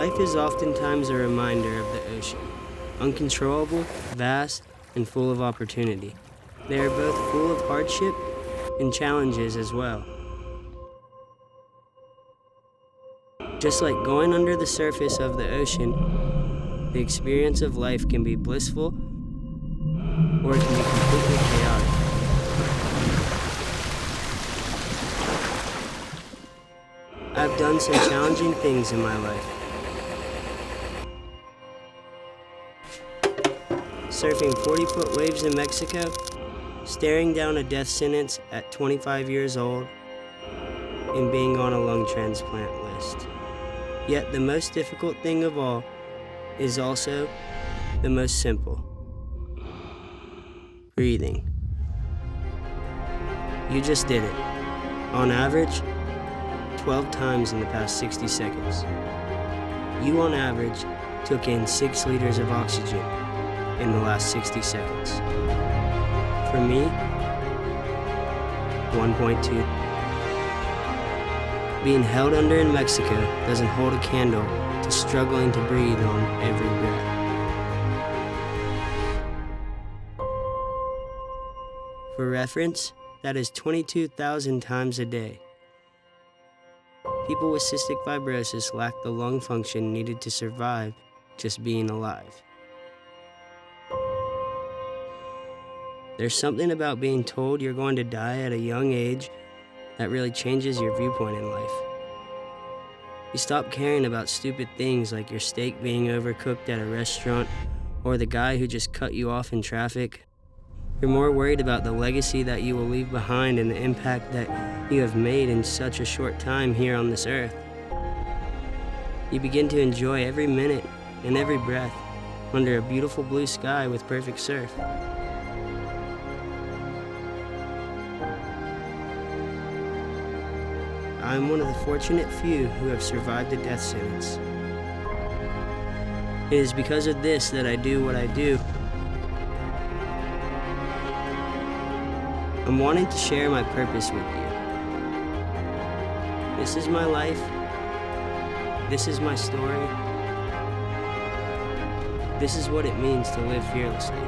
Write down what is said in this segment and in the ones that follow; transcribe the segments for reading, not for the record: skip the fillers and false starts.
Life is oftentimes a reminder of the ocean, uncontrollable, vast, and full of opportunity. They are both full of hardship and challenges as well. Just like going under the surface of the ocean, the experience of life can be blissful or it can be completely chaotic. I've done some challenging things in my life. Surfing 40-foot waves in Mexico, staring down a death sentence at 25 years old, and being on a lung transplant list. Yet the most difficult thing of all is also the most simple. Breathing. You just did it. On average, 12 times in the past 60 seconds. You on average took in 6 liters of oxygen in the last 60 seconds. For me, 1.2. Being held under in Mexico doesn't hold a candle to struggling to breathe on every breath. For reference, that is 22,000 times a day. People with cystic fibrosis lack the lung function needed to survive just being alive. There's something about being told you're going to die at a young age that really changes your viewpoint in life. You stop caring about stupid things like your steak being overcooked at a restaurant or the guy who just cut you off in traffic. You're more worried about the legacy that you will leave behind and the impact that you have made in such a short time here on this earth. You begin to enjoy every minute and every breath under a beautiful blue sky with perfect surf. I am one of the fortunate few who have survived a death sentence. It is because of this that I do what I do. I'm wanting to share my purpose with you. This is my life. This is my story. This is what it means to live fearlessly.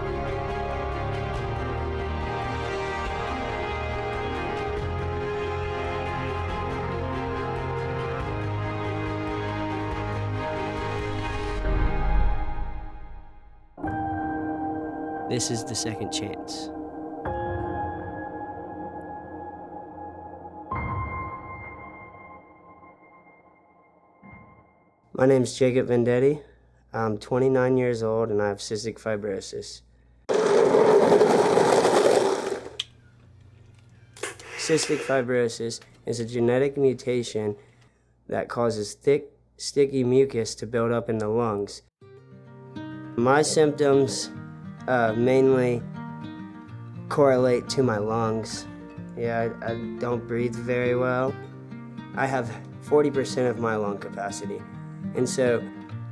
This is the second chance. My name is Jacob Venditti. I'm 29 years old and I have cystic fibrosis. Cystic fibrosis is a genetic mutation that causes thick, sticky mucus to build up in the lungs. My symptoms mainly correlate to my lungs. I don't breathe very well. I have 40% of my lung capacity, and so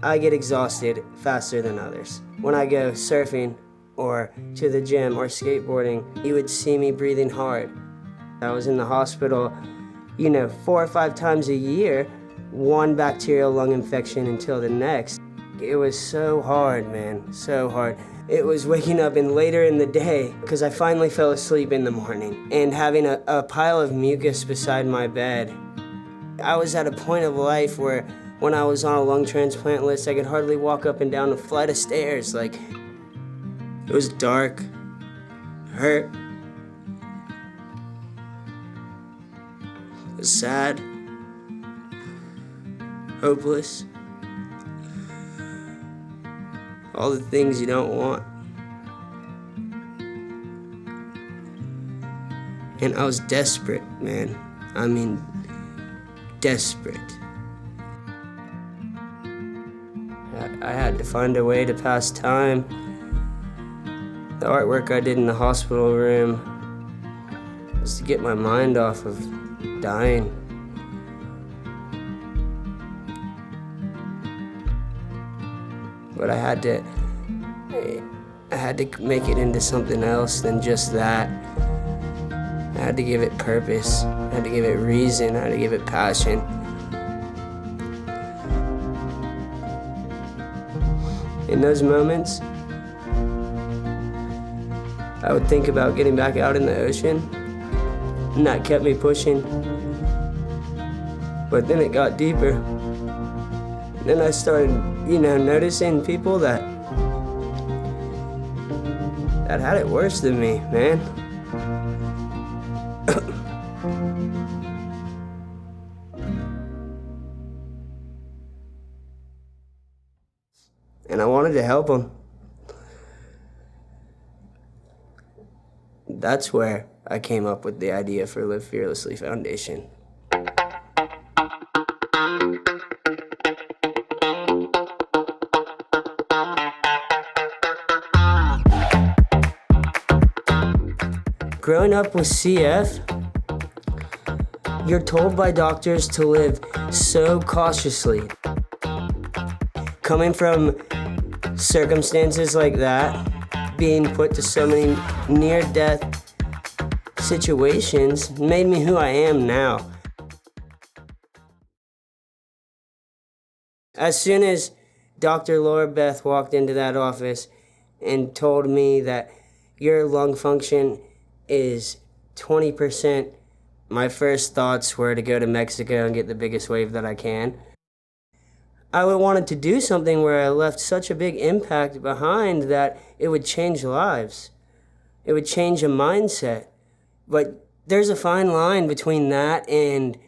I get exhausted faster than others. When I go surfing or to the gym or skateboarding, you would see me breathing hard. I was in the hospital, 4 or 5 times a year, one bacterial lung infection until the next. It was so hard, man, so hard. It was waking up later in the day because I finally fell asleep in the morning and having a pile of mucus beside my bed. I was at a point of life where when I was on a lung transplant list, I could hardly walk up and down a flight of stairs. It was dark, hurt, it was sad, hopeless. All the things you don't want. And I was desperate, man. I mean, desperate. I had to find a way to pass time. The artwork I did in the hospital room was to get my mind off of dying. But I had to make it into something else than just that. I had to give it purpose. I had to give it reason. I had to give it passion. In those moments, I would think about getting back out in the ocean, and that kept me pushing. But then it got deeper. Then I started, noticing people that had it worse than me, man. And I wanted to help them. That's where I came up with the idea for Live Fearlessly Foundation. Growing up with CF, you're told by doctors to live so cautiously. Coming from circumstances like that, being put to so many near-death situations made me who I am now. As soon as Dr. Laura Beth walked into that office and told me that your lung function is 20%, my first thoughts were to go to Mexico and get the biggest wave that I can. I wanted to do something where I left such a big impact behind that it would change lives. It would change a mindset. But there's a fine line between that and,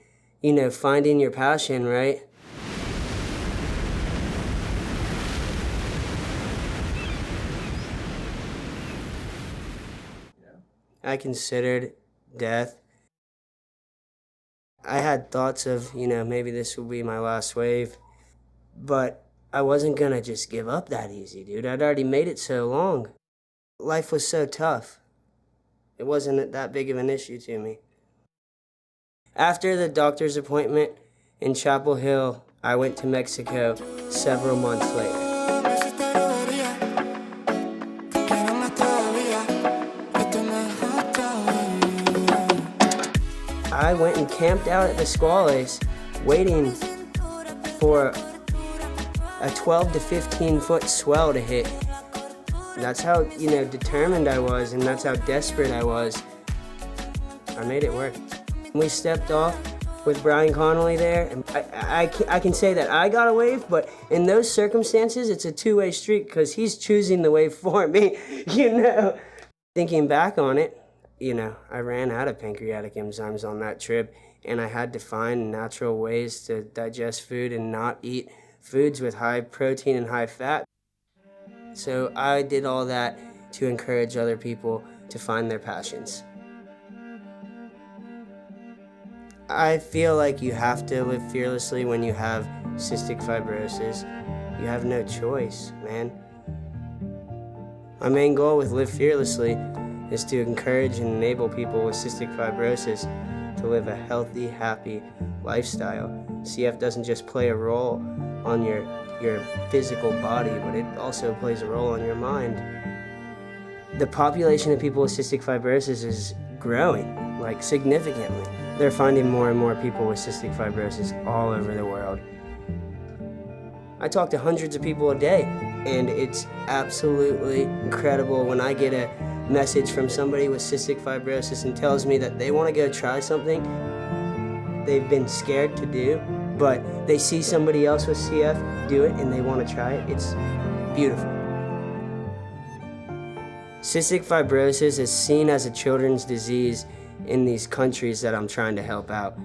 finding your passion, right? I considered death. I had thoughts of, maybe this will be my last wave. But I wasn't gonna just give up that easy, dude. I'd already made it so long. Life was so tough. It wasn't that big of an issue to me. After the doctor's appointment in Chapel Hill, I went to Mexico several months later. I went and camped out at the Squales, waiting for a 12 to 15 foot swell to hit. That's how, determined I was, and that's how desperate I was. I made it work. We stepped off with Brian Connolly there, and I can say that I got a wave, but in those circumstances, it's a two-way street because he's choosing the wave for me, Thinking back on it, I ran out of pancreatic enzymes on that trip, and I had to find natural ways to digest food and not eat foods with high protein and high fat. So I did all that to encourage other people to find their passions. I feel like you have to live fearlessly when you have cystic fibrosis. You have no choice, man. My main goal with Live Fearlessly is to encourage and enable people with cystic fibrosis to live a healthy, happy lifestyle. CF doesn't just play a role on your physical body, but it also plays a role on your mind. The population of people with cystic fibrosis is growing, significantly. They're finding more and more people with cystic fibrosis all over the world. I talk to hundreds of people a day, and it's absolutely incredible when I get a message from somebody with cystic fibrosis and tells me that they want to go try something they've been scared to do, but they see somebody else with CF do it and they want to try it. It's beautiful. Cystic fibrosis is seen as a children's disease in these countries that I'm trying to help out.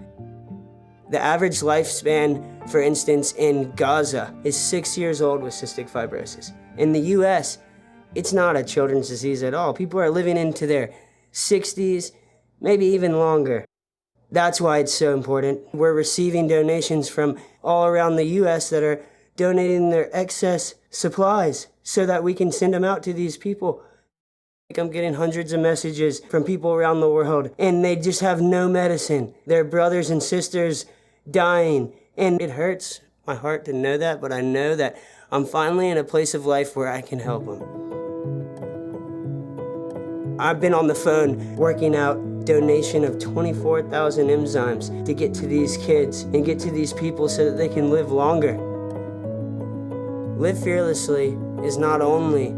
The average lifespan, for instance, in Gaza is 6 years old with cystic fibrosis. In the US, it's not a children's disease at all. People are living into their 60s, maybe even longer. That's why it's so important. We're receiving donations from all around the US that are donating their excess supplies so that we can send them out to these people. I'm getting hundreds of messages from people around the world, and they just have no medicine. Their brothers and sisters dying, and it hurts my heart to know that, but I know that I'm finally in a place of life where I can help them. I've been on the phone working out donation of 24,000 enzymes to get to these kids and get to these people so that they can live longer. Live Fearlessly is not only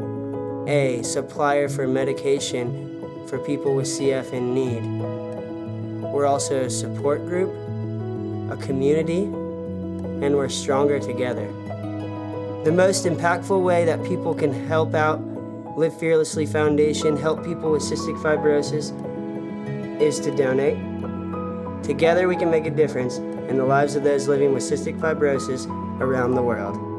a supplier for medication for people with CF in need, we're also a support group, a community, and we're stronger together. The most impactful way that people can help out Live Fearlessly Foundation, help people with cystic fibrosis, is to donate. Together we can make a difference in the lives of those living with cystic fibrosis around the world.